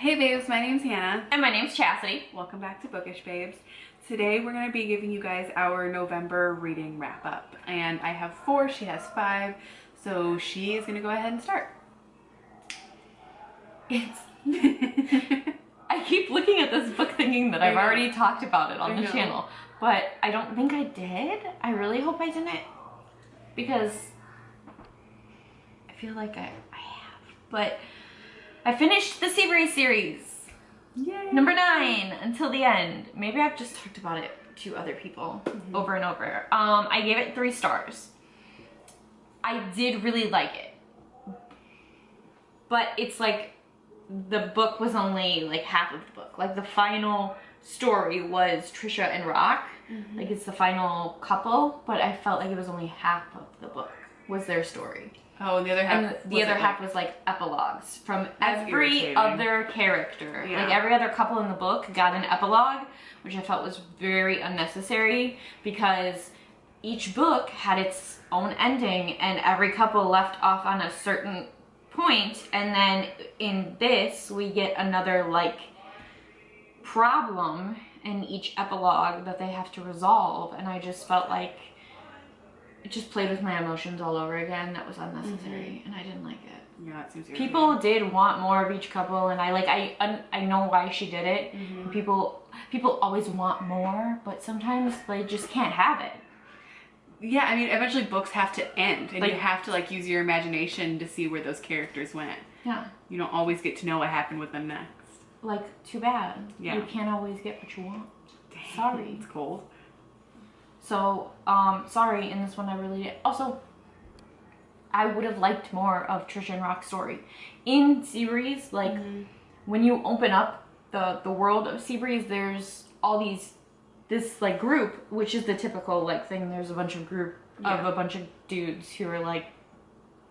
Hey babes, my name's Hannah. And my name's Chasity. Welcome back to Bookish Babes. Today we're going to be giving you guys our November reading wrap up. And I have 4, she has 5, so she is going to go ahead and start. I keep looking at this book thinking that I've already talked about it on the channel. But I don't think I did. I really hope I didn't. Because I feel like I have. But I finished the Seabreeze series. Yay. Number 9 until the end. Maybe I've just talked about it to other people over and over. I gave it 3 stars. I did really like it. But it's like the book was only like half of the book. Like the final story was Trisha and Rock. Like it's the final couple, but I felt like it was only half of the book was their story. Oh, and the other half. And the other half was like epilogues from every other character. Yeah. Like every other couple in the book got an epilogue, which I felt was very unnecessary because each book had its own ending and every couple left off on a certain point. And then in this, we get another like problem in each epilogue that they have to resolve. And I just felt like it just played with my emotions all over again. That was unnecessary, and I didn't like it. Yeah, it seems people did want more of each couple, and I know why she did it. People always want more, but sometimes they just can't have it. Yeah, I mean, eventually books have to end, and like, you have to like use your imagination to see where those characters went. Yeah. You don't always get to know what happened with them next. Like, too bad. Yeah. You can't always get what you want. Dang, sorry. It's cold. So, sorry, in this one I really did. Also, I would have liked more of Trisha and Rock's story. In Seabreeze, like, when you open up the world of Seabreeze, there's all this, like, group, which is the typical, like, thing. There's a bunch of of a bunch of dudes who are, like,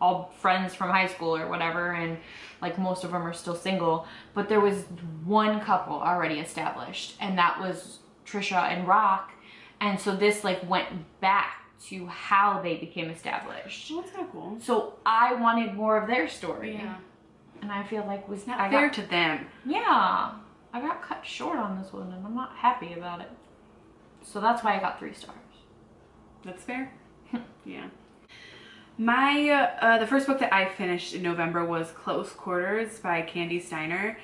all friends from high school or whatever, and, like, most of them are still single. But there was one couple already established, and that was Trisha and Rock. And so this like went back to how they became established. Well, that's kind of cool. So I wanted more of their story. Yeah. And I feel like it's not fair to them. Yeah. I got cut short on this one and I'm not happy about it. So that's why I got 3 stars. That's fair. Yeah. My, the first book that I finished in November was Close Quarters by Candy Steiner.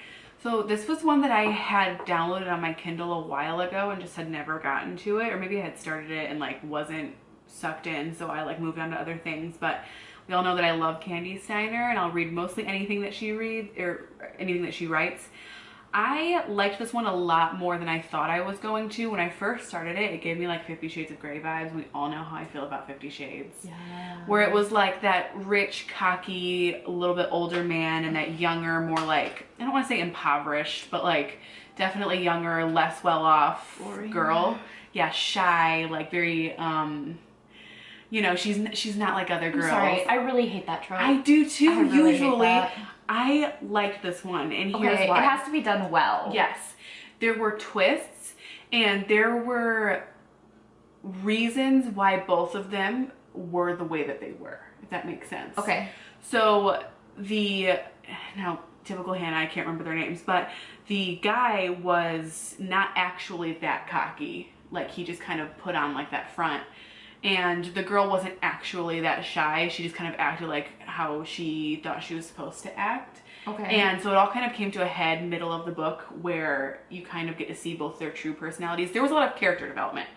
So this was one that I had downloaded on my Kindle a while ago and just had never gotten to it, or maybe I had started it and like wasn't sucked in, so I like moved on to other things. But we all know that I love Candy Steiner and I'll read mostly anything that she reads or anything that she writes. I liked this one a lot more than I thought I was going to. When I first started it, it gave me like 50 Shades of Grey vibes. We all know how I feel about 50 Shades. Yeah. Where it was like that rich, cocky, a little bit older man and that younger, more like, I don't want to say impoverished, but like definitely younger, less well-off girl. Yeah, shy, like very, you know, she's not like other girls. I'm sorry, I really hate that trope. I do too, I really usually. Hate that. I liked this one, and here's why. It has to be done well. Yes. There were twists, and there were reasons why both of them were the way that they were, if that makes sense. Okay. So now typical Hannah, I can't remember their names, but the guy was not actually that cocky. Like, he just kind of put on like that front. And the girl wasn't actually that shy. She just kind of acted like how she thought she was supposed to act. Okay. And so it all kind of came to a head middle of the book where you kind of get to see both their true personalities. There was a lot of character development,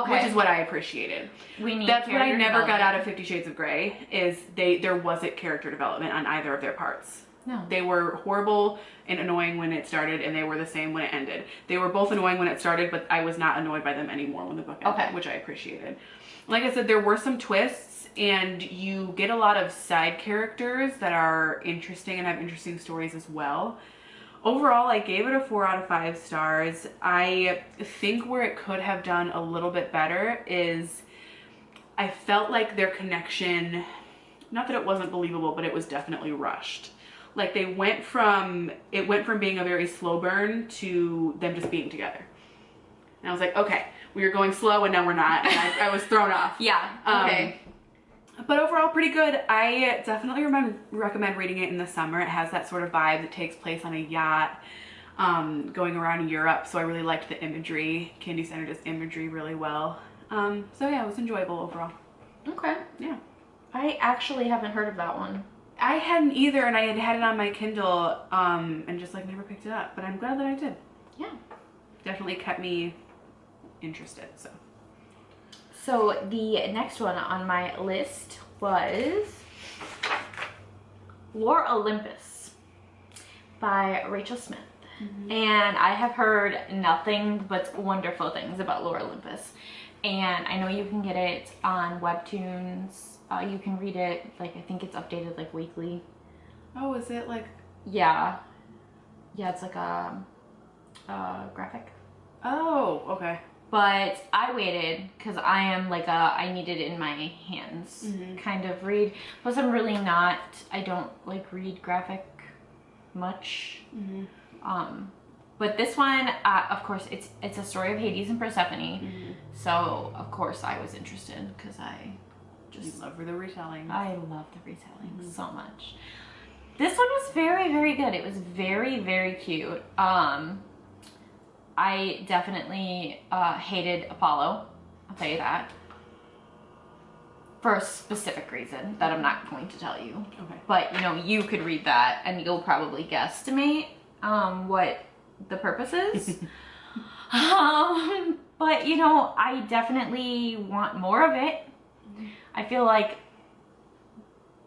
which is what I appreciated. That's what I never got out of 50 Shades of Grey, is there wasn't character development on either of their parts. No. They were horrible and annoying when it started, and they were the same when it ended. They were both annoying when it started, but I was not annoyed by them anymore when the book ended, which I appreciated. Like I said, there were some twists, and you get a lot of side characters that are interesting and have interesting stories as well. Overall, I gave it a 4 out of 5 stars. I think where it could have done a little bit better is I felt like their connection, not that it wasn't believable, but it was definitely rushed. Like it went from being a very slow burn to them just being together. And I was like, okay, we were going slow and now we're not. And I was thrown off. Yeah, okay. But overall, pretty good. I definitely recommend reading it in the summer. It has that sort of vibe that takes place on a yacht, going around Europe. So I really liked the imagery. Candy Center does imagery really well. So yeah, it was enjoyable overall. Okay. Yeah. I actually haven't heard of that one. I hadn't either, and I had it on my Kindle, and just like never picked it up. But I'm glad that I did. Yeah. Definitely kept me interested. So the next one on my list was Olympus by Rachel Smythe. And I have heard nothing but wonderful things about Olympus. And I know you can get it on Webtoons. You can read it, like, I think it's updated like weekly. Oh, is it like? Yeah. Yeah, it's like a graphic. Oh, okay. But I waited because I am like I need it in my hands kind of read. Plus I'm really not, I don't like read graphic much. But this one, of course, it's a story of Hades and Persephone. So of course I was interested because I just love the retelling. I love the retelling so much. This one was very, very good. It was very, very cute. I definitely hated Apollo, I'll tell you that. For a specific reason that I'm not going to tell you. Okay. But, you know, you could read that and you'll probably guesstimate what the purpose is. But, you know, I definitely want more of it. I feel like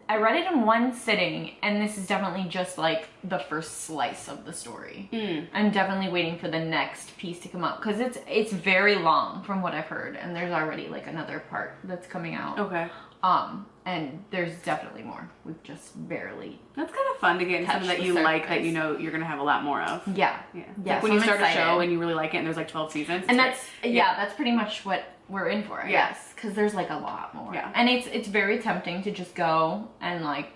I read it in one sitting, and this is definitely just like the first slice of the story. I'm definitely waiting for the next piece to come up because it's very long from what I've heard, and there's already like another part that's coming out. Okay. And there's definitely more. We've just barely. That's kind of fun to get into something that you like that you know you're gonna have a lot more of. Yeah. Like when you start a show and you really like it, and there's like 12 seasons. And that's that's pretty much what we're in for, I guess, because there's like a lot more. Yeah. And it's very tempting to just go and like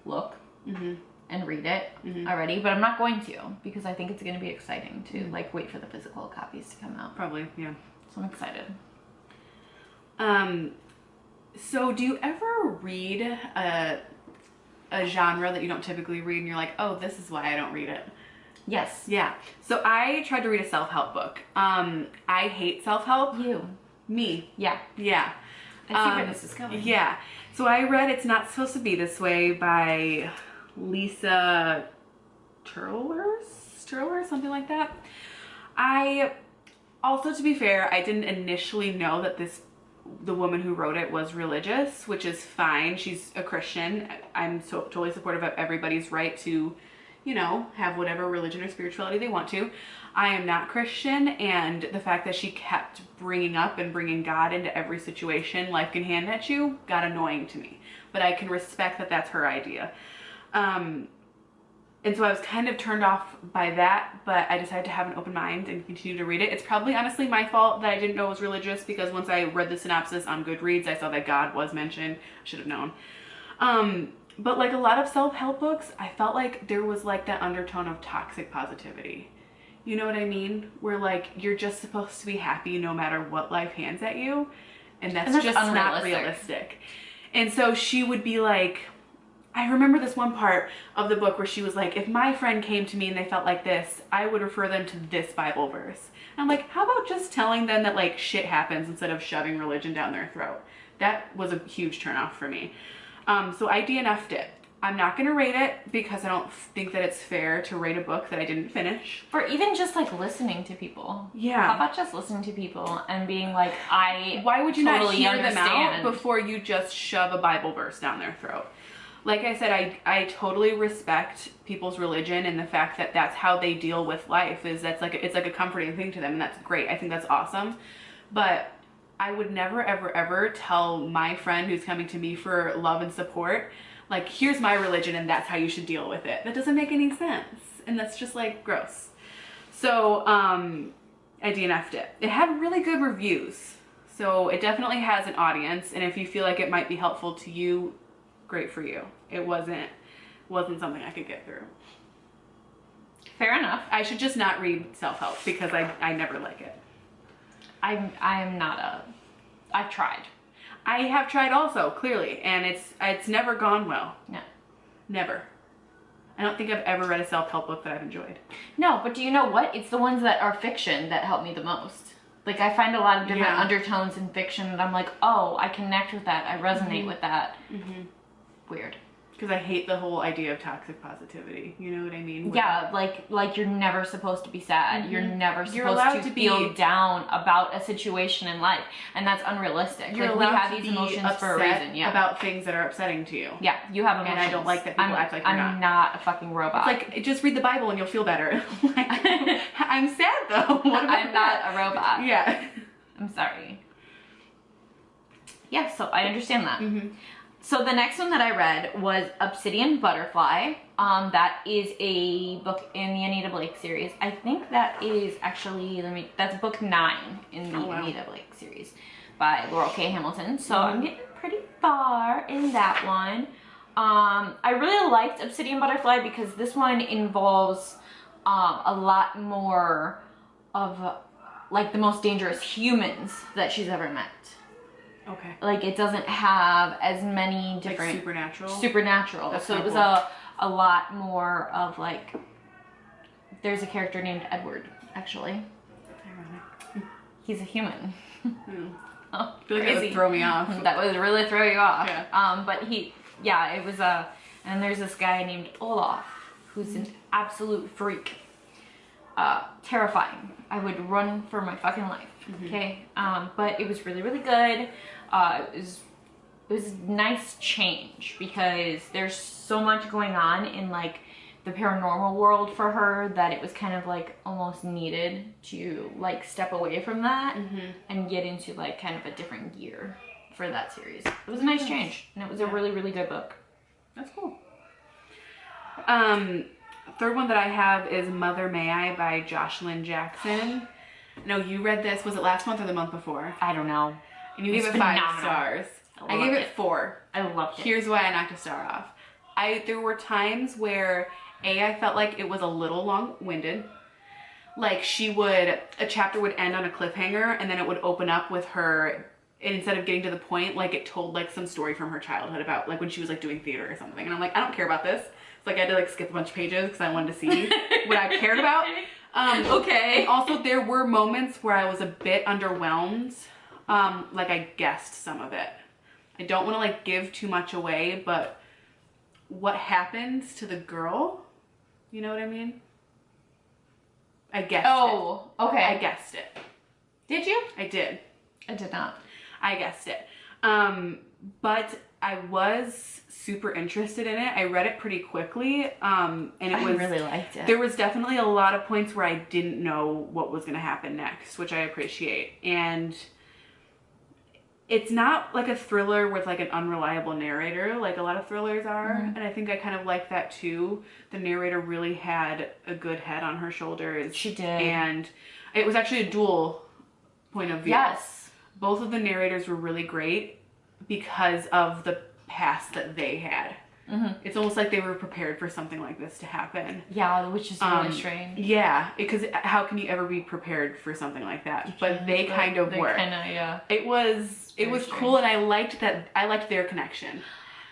look and read it already, but I'm not going to because I think it's going to be exciting to like wait for the physical copies to come out. Probably, yeah. So I'm excited. So do you ever read a genre that you don't typically read and you're like, oh, this is why I don't read it? Yes. Yeah. So I tried to read a self-help book. I hate self-help. Me. Yeah. Yeah. I see where this is going. Yeah. So I read It's Not Supposed to Be This Way by Lisa Turler, something like that. I also, to be fair, I didn't initially know that the woman who wrote it was religious, which is fine. She's a Christian. I'm totally supportive of everybody's right to, you know, have whatever religion or spirituality they want to. I am not Christian, and the fact that she kept bringing up and bringing God into every situation life can hand at you got annoying to me. But I can respect that that's her idea. And so I was kind of turned off by that, but I decided to have an open mind and continue to read it. It's probably honestly my fault that I didn't know it was religious, because once I read the synopsis on Goodreads, I saw that God was mentioned. I should have known. But like a lot of self-help books, I felt like there was like that undertone of toxic positivity. You know what I mean? Where like you're just supposed to be happy no matter what life hands at you. And that's just not realistic. And so she would be like, I remember this one part of the book where she was like, if my friend came to me and they felt like this, I would refer them to this Bible verse. And I'm like, how about just telling them that like shit happens instead of shoving religion down their throat? That was a huge turnoff for me. So I DNF'd it. I'm not going to rate it because I don't think that it's fair to rate a book that I didn't finish. Or even just like listening to people. Yeah. How about just listening to people and being like, why would you totally not hear them understand out before you just shove a Bible verse down their throat? Like I said, I totally respect people's religion and the fact that that's how they deal with life. It's like a comforting thing to them, and that's great. I think that's awesome. But I would never, ever, ever tell my friend who's coming to me for love and support, like, here's my religion and that's how you should deal with it. That doesn't make any sense. And that's just like gross. So I DNF'd it. It had really good reviews. So it definitely has an audience. And if you feel like it might be helpful to you, great for you. It wasn't something I could get through. Fair enough. I should just not read self-help because I never like it. I've tried. I have tried also, clearly, and it's never gone well. No. Never. I don't think I've ever read a self-help book that I've enjoyed. No, but do you know what? It's the ones that are fiction that help me the most. Like, I find a lot of different undertones in fiction, and I'm like, oh, I connect with that. I resonate with that. Weird. Because I hate the whole idea of toxic positivity. You know what I mean? Yeah, like you're never supposed to be sad. You're never supposed to feel down about a situation in life, and that's unrealistic. You're like, allowed we have to these be emotions for a reason. Yeah. About things that are upsetting to you. Yeah, you have emotions. And I don't like that people act like you're I'm not a fucking robot. It's like, just read the Bible and you'll feel better. Like, I'm sad though. What about I'm not a robot. Yeah. I'm sorry. Yeah, so I understand that. So the next one that I read was Obsidian Butterfly. That is a book in the Anita Blake series. I think that is actually, that's book 9 in the Anita Blake series by Laurell K. Hamilton. So I'm getting pretty far in that one. I really liked Obsidian Butterfly because this one involves a lot more of like the most dangerous humans that she's ever met. Okay. Like, it doesn't have as many different... Like supernatural? Supernatural. That's so it was cool. a lot more of, like... There's a character named Edward, actually. Ironic. He's a human. Oh, I feel like that would throw me off. That would really throw you off. Yeah. But it was a... And there's this guy named Olaf, who's an absolute freak. Terrifying. I would run for my fucking life. Okay, but it was really, really good. It was a nice change because there's so much going on in like the paranormal world for her that it was kind of like almost needed to like step away from that and get into like kind of a different gear for that series. It was a nice change, and it was a really, really good book. That's cool. Third one that I have is Mother May I by Jocelyn Jackson. No, you read this. Was it last month or the month before? I don't know. And you gave it 5 stars. I gave it 4. I loved it. Here's why I knocked a star off. There were times where I felt like it was a little long-winded. Like a chapter would end on a cliffhanger and then it would open up with her, and instead of getting to the point, like it told like some story from her childhood about like when she was like doing theater or something. And I'm like, I don't care about this. It's like I had to like skip a bunch of pages because I wanted to see what I cared about. Okay. And also there were moments where I was a bit underwhelmed. Like I guessed some of it. I don't want to like give too much away, but what happens to the girl, you know what I mean? I guessed it. Oh, okay. I guessed it. Did you? I did. I did not. I guessed it. But I was super interested in it. I read it pretty quickly. And I really liked it. There was definitely a lot of points where I didn't know what was going to happen next, which I appreciate. And it's not like a thriller with like an unreliable narrator like a lot of thrillers are. And I think I kind of like that too. The narrator really had a good head on her shoulders. She did. And it was actually a dual point of view. Yes. Both of the narrators were really great because of the past that they had. It's almost like they were prepared for something like this to happen. Yeah, which is really strange. Yeah, because how can you ever be prepared for something like that? But they kind of were. Yeah. It was cool, and I liked that. I liked their connection.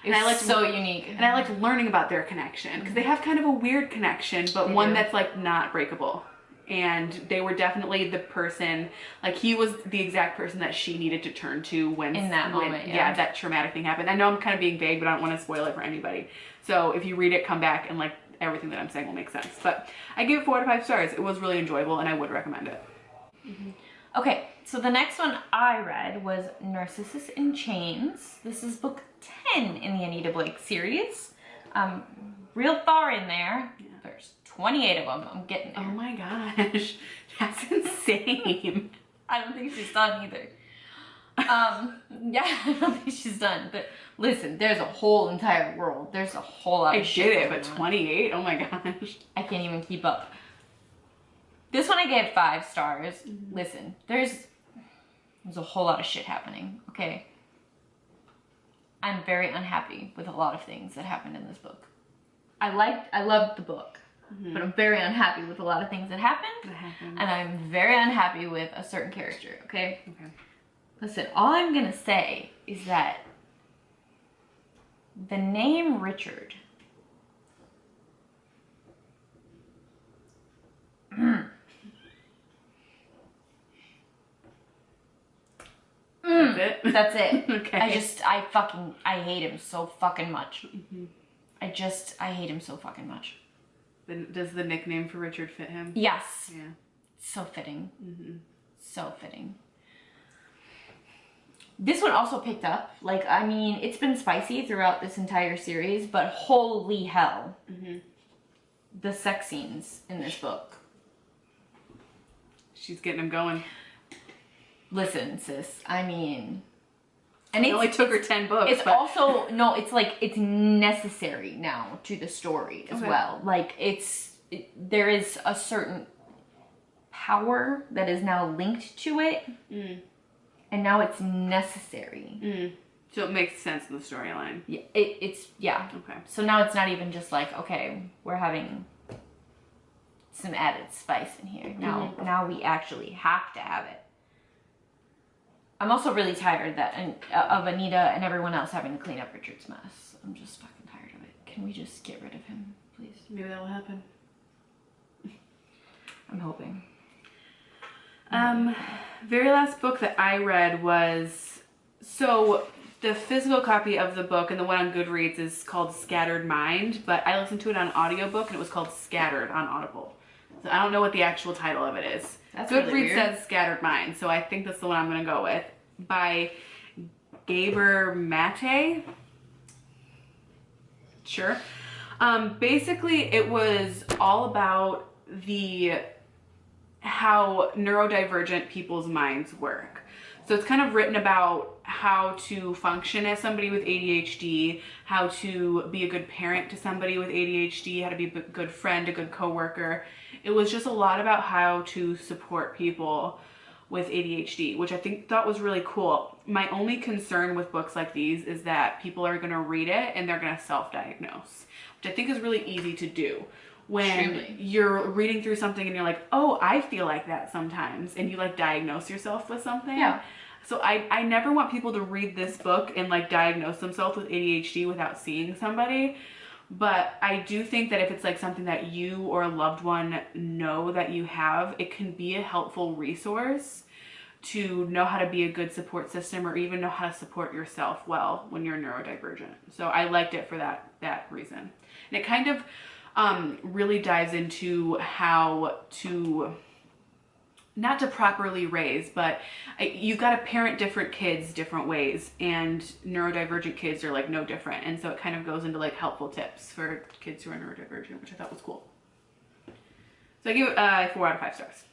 And I liked so unique. And I liked learning about their connection because they have kind of a weird connection, but one that's like not breakable. And they were definitely the person, like he was the exact person that she needed to turn to when in that moment, yeah, that traumatic thing happened. I know I'm kind of being vague, but I don't want to spoil it for anybody. So if you read it, come back and like everything that I'm saying will make sense. But I give it 4 out of 5 stars. It was really enjoyable and I would recommend it. Okay, so the next one I read was Narcissus and Chains. This is book 10 in the Anita Blake series. Real far in there. Yeah. There's 28 of them. I'm getting there. Oh my gosh, that's insane. I don't think she's done either. Yeah, I don't think she's done. But listen, there's a whole entire world. There's a whole lot of shit. I did it, but 28? Oh my gosh. I can't even keep up. This one I gave 5 stars. Listen, there's a whole lot of shit happening, okay? I'm very unhappy with a lot of things that happened in this book. I loved the book, but I'm very unhappy with a lot of things that happened. And I'm very unhappy with a certain character, okay? Listen, all I'm gonna say is that the name Richard That's it? that's it. Okay. I hate him so fucking much. I hate him so fucking much. Does the nickname for Richard fit him? Yes. Yeah. So fitting. So fitting. This one also picked up. Like, I mean, it's been spicy throughout this entire series, but holy hell. The sex scenes in this book. She's getting him going. Listen, sis, I mean... And it only took her 10 books. It's also, no, it's like, it's necessary now to the story as well. Like, there is a certain power that is now linked to it. And now it's necessary. So it makes sense in the storyline. Yeah, it's Okay. So now it's not even just like, okay, we're having some added spice in here. Now we actually have to have it. I'm also really tired of Anita and everyone else having to clean up Richard's mess. I'm just fucking tired of it. Can we just get rid of him, please? Maybe that will happen. I'm hoping. Very last book that I read was, so the physical copy of the book and the one on Goodreads is called Scattered Mind, but I listened to it on audiobook and it was called Scattered on Audible. So I don't know what the actual title of it is. That's Goodreads really weird. says Scattered Mind, so I think that's the one I'm going to go with. By Gabor Mate. Sure. Basically, it was all about how neurodivergent people's minds work. So it's kind of written about how to function as somebody with ADHD, how to be a good parent to somebody with ADHD, how to be a good friend, a good coworker. It was just a lot about how to support people with ADHD, which I thought was really cool. My only concern with books like these is that people are going to read it and they're going to self-diagnose, which I think is really easy to do. When you're reading through something and you're like, oh, I feel like that sometimes, and you like diagnose yourself with something. Yeah. So I never want people to read this book and like diagnose themselves with ADHD without seeing somebody. But I do think that if it's like something that you or a loved one know that you have, it can be a helpful resource to know how to be a good support system or even know how to support yourself well when you're neurodivergent. So I liked it for that reason. And it kind of really dives into how to, not to properly raise, but you've got to parent different kids different ways, and neurodivergent kids are like no different. And so it kind of goes into like helpful tips for kids who are neurodivergent, which I thought was cool. So I give it 4 out of 5 stars.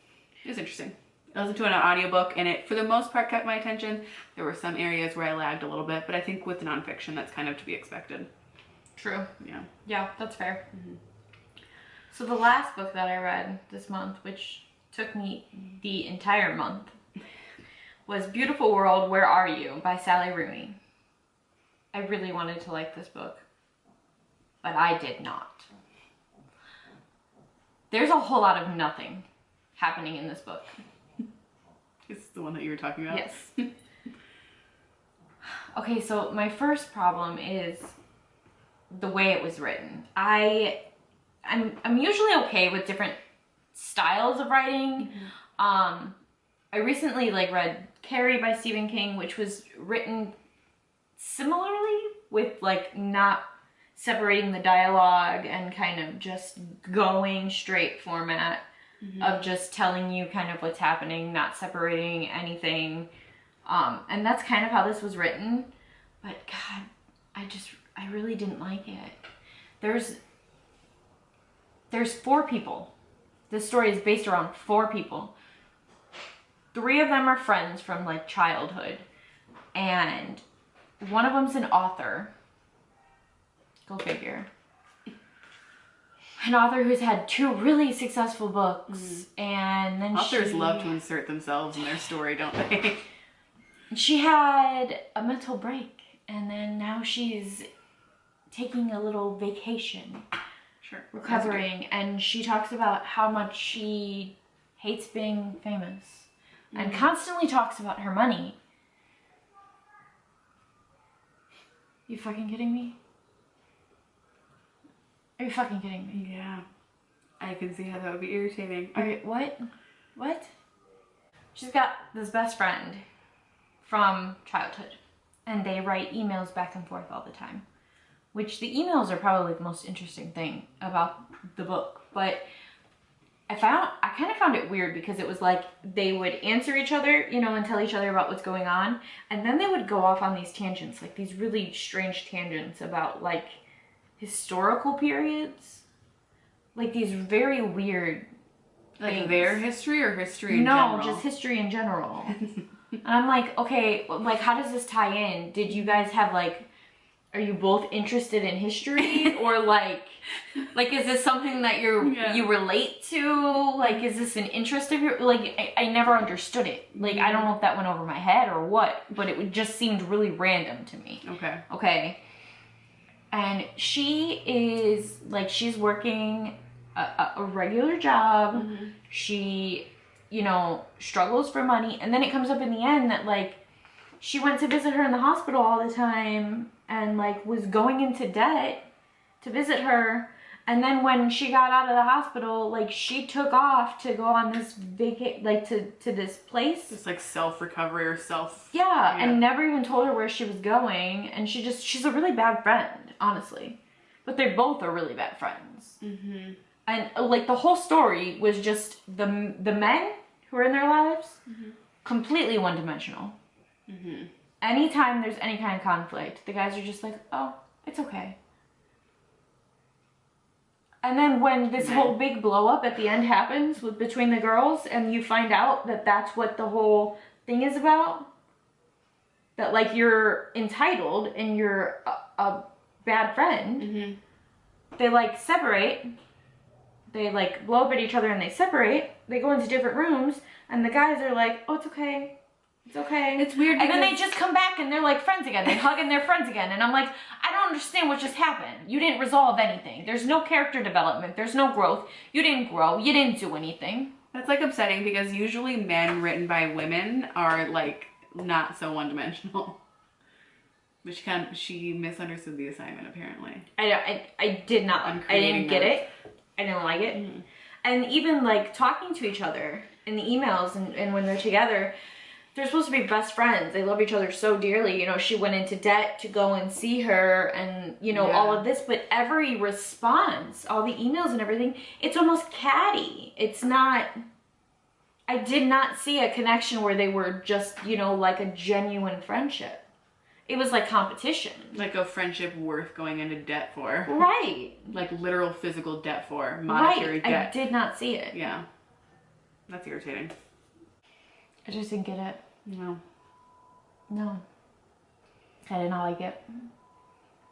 It was interesting. I listened to it on an audiobook, and it, for the most part, kept my attention. There were some areas where I lagged a little bit, but I think with nonfiction, that's kind of to be expected. True. Yeah. Yeah, that's fair. So the last book that I read this month, which took me the entire month, was Beautiful World, Where Are You? By Sally Rooney. I really wanted to like this book, but I did not. There's a whole lot of nothing happening in this book. It's the one that you were talking about? Yes. Okay, so my first problem is the way it was written. I'm usually okay with different styles of writing. I recently read Carrie by Stephen King, which was written similarly with not separating the dialogue and kind of just going straight format of just telling you kind of what's happening, not separating anything. And that's kind of how this was written. But God, I really didn't like it. There's 4 people. This story is based around 4 people. 3 of them are friends from childhood, and one of them's an author. Go figure. An author who's had 2 really successful books, and then authors love to insert themselves in their story, don't they? She had a mental break, and then now she's taking a little vacation. Sure. Recovering, and she talks about how much she hates being famous and constantly talks about her money. You fucking kidding me? Are you fucking kidding me? Yeah. I can see how that would be irritating. Alright, what? What? She's got this best friend from childhood, and they write emails back and forth all the time, which the emails are probably the most interesting thing about the book. But I kind of found it weird because it was like they would answer each other, you know, and tell each other about what's going on, and then they would go off on these tangents, like these really strange tangents about like historical periods, like these very weird like things. Their history or history in general? No, just history in general. And I'm like, okay, like how does this tie in? Did you guys have like, are you both interested in history, or like is this something that you relate to? Like, is this an interest of your, like, I never understood it. Like, I don't know if that went over my head or what, but it just seemed really random to me. Okay. And she is like, she's working a regular job. Mm-hmm. She, you know, struggles for money, and then it comes up in the end that like she went to visit her in the hospital all the time and like was going into debt to visit her, and then when she got out of the hospital, like she took off to go on this like to this place, just like self-recovery or yeah, and never even told her where she was going. And she's a really bad friend, honestly, but they both are really bad friends. Mm-hmm. And like the whole story was just the men who are in their lives, mm-hmm. completely one-dimensional. Mm-hmm. Anytime there's any kind of conflict, the guys are just like, oh, it's okay. And then when this whole big blow up at the end happens between the girls, and you find out that that's what the whole thing is about, that like you're entitled and you're a bad friend, mm-hmm. they like separate. They like blow up at each other and they separate. They go into different rooms, and the guys are like, oh, it's okay. It's okay. It's weird. And then they just come back and they're like friends again. They hug and they're friends again. And I'm like, I don't understand what just happened. You didn't resolve anything. There's no character development. There's no growth. You didn't grow. You didn't do anything. That's like upsetting, because usually men written by women are like not so one-dimensional. But she misunderstood the assignment, apparently. I did not. I didn't get it. I didn't like it. Mm-hmm. And even like talking to each other in the emails and when they're together, they're supposed to be best friends. They love each other so dearly. You know, she went into debt to go and see her, and, you know, all of this. But every response, all the emails and everything, it's almost catty. It's not... I did not see a connection where they were just, you know, like a genuine friendship. It was like competition. Like a friendship worth going into debt for. Right. Like literal physical debt for. Monetary debt. I did not see it. Yeah. That's irritating. I just didn't get it. No. No. I did not like it.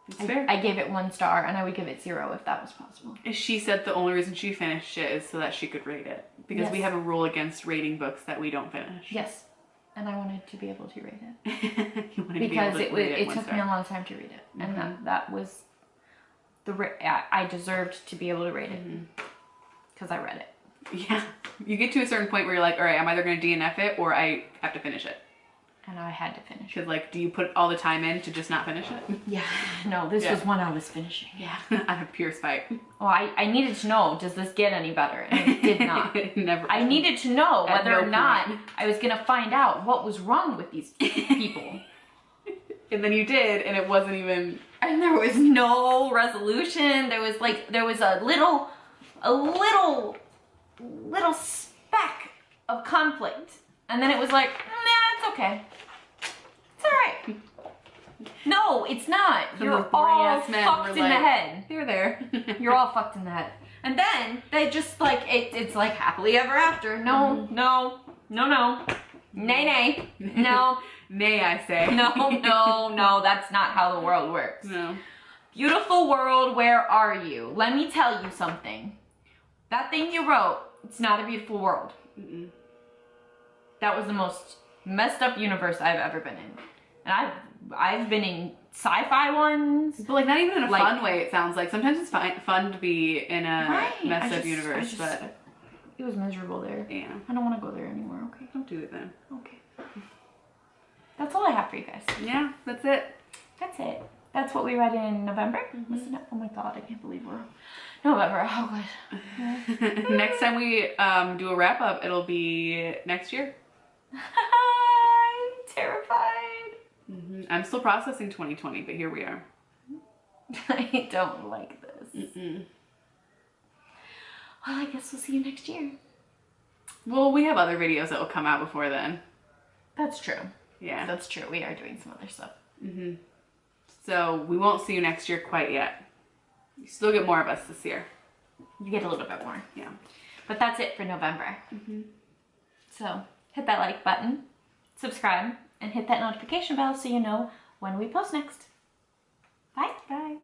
It's fair. I gave it 1 star, and I would give it 0 if that was possible. She said the only reason she finished it is so that she could rate it. Because we have a rule against rating books that we don't finish. Yes. And I wanted to be able to rate it. You wanted because to be able to it took me a long time to read it. Mm-hmm. And that was I deserved to be able to rate it. Because I read it. Yeah. You get to a certain point where you're like, all right, I'm either going to DNF it or I have to finish it. And I had to finish it. Because, like, do you put all the time in to just not finish it? Yeah. No, this was one I was finishing. Yeah. Out of pure spite. Well, I needed to know, does this get any better? And it did not. It never. I needed to know whether or not I was going to find out what was wrong with these people. And then you did, and it wasn't even... And there was no resolution. There was a little speck of conflict. And then it was like, nah, it's okay. It's all right. No, it's not. You're all fucked in the head. You're there. You're all fucked in the head. And then they just like, it's like happily ever after. No, no, no, no. Nay, nay. No. Nay, I say. No, no, no. That's not how the world works. No. Beautiful world, where are you? Let me tell you something. That thing you wrote, it's not a beautiful world. Mm-mm. That was the most messed up universe I've ever been in. And I've been in sci-fi ones. But like not even in a fun way, it sounds like. Sometimes it's fun to be in a messed up universe, but... It was miserable there. Yeah. I don't want to go there anymore, okay? Don't do it then. Okay. That's all I have for you guys. Yeah, that's it. That's it. That's what we read in November, wasn't it? Oh my god, I can't believe we're November. Oh god. Next time we do a wrap up, it'll be next year. I'm terrified. I'm still processing 2020, but here we are. I don't like this. Well, I guess we'll see you next year. Well, we have other videos that will come out before then. That's true. Yeah. That's true. We are doing some other stuff. So we won't see you next year quite yet. You still get more of us this year. You get a little bit more. Yeah. But that's it for November. So hit that like button, subscribe, and hit that notification bell so you know when we post next. Bye. Bye.